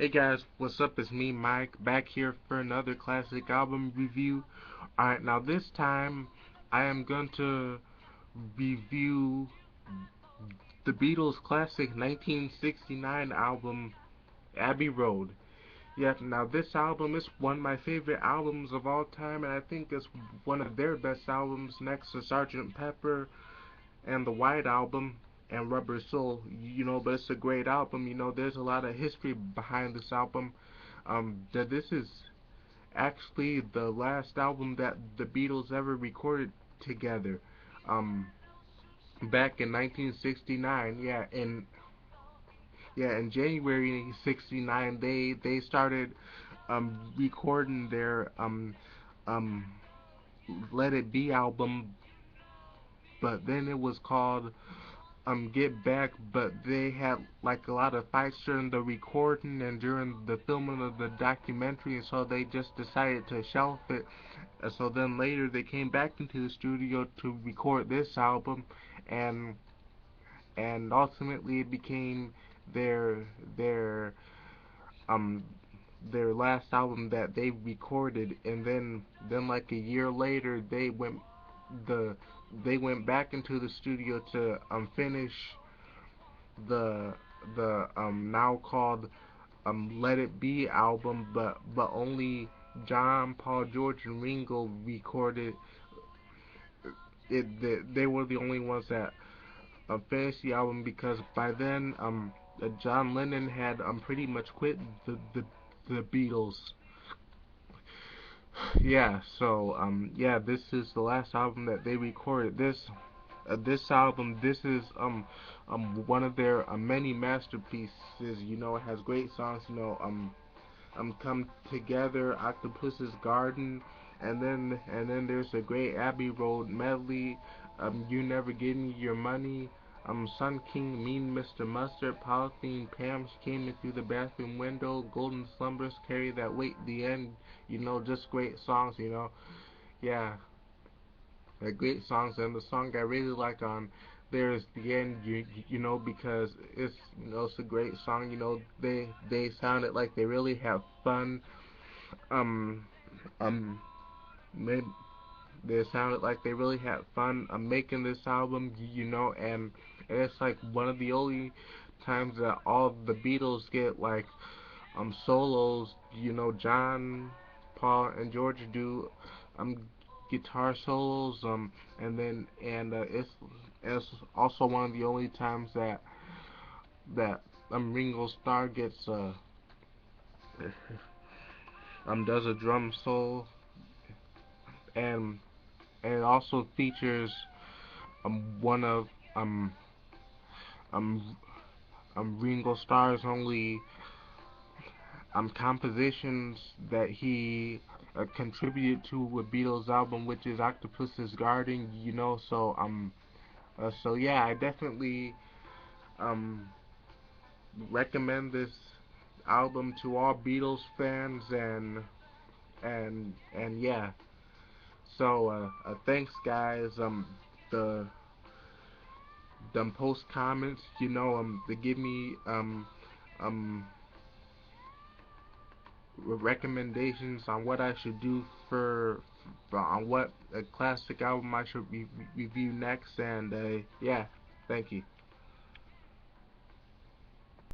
Hey guys, what's up? It's me, Mike, back here for another classic album review. Alright, now this time I am going to review the Beatles' classic 1969 album, Abbey Road. Yeah, now this album is one of my favorite albums of all time, and I think it's one of their best albums next to Sgt. Pepper and the White Album and Rubber Soul. But it's a great album. There's a lot of history behind this album. That this is actually the last album that the Beatles ever recorded together. Um, Back in 1969, in January '69, they started recording their um Let It Be album, but then it was called Get Back, but they had like a lot of fights during the recording and during the filming of the documentary, and so they just decided to shelf it. And so then later they came back into the studio to record this album, and and ultimately it became their their um their last album that they recorded. And then like a year later the they went back into the studio to finish the now called Let It Be album, but only John, Paul, George, and Ringo recorded it. They were the only ones that finished the album, because by then John Lennon had pretty much quit the Beatles. Yeah, so this is the last album that they recorded. This album, this is one of their many masterpieces. It has great songs. Come Together, Octopus's Garden, and then there's a great Abbey Road medley. You Never Give Me Your Money. Sun King, Mean Mr. Mustard, Polythene Pam, She Came In Through the Bathroom Window, Golden Slumbers, Carry That Weight, The End. Just great songs. Yeah, great songs. And the song I really like on there is The End. Because it's a great song. They sounded like they really have fun. Um, um, made, they sounded like they really had fun making this album. And it's like one of the only times that all the Beatles get like solos. John, Paul, and George do guitar solos. It's also one of the only times that Ringo Starr gets does a drum solo, and it also features one of um um Ringo Starr's only compositions that he contributed to a Beatles album, which is Octopus's Garden. So yeah, I definitely um recommend this album to all Beatles fans. And yeah. So thanks guys. The Post comments, to give me um recommendations on what I should do on what a classic album I should review next. And yeah, thank you.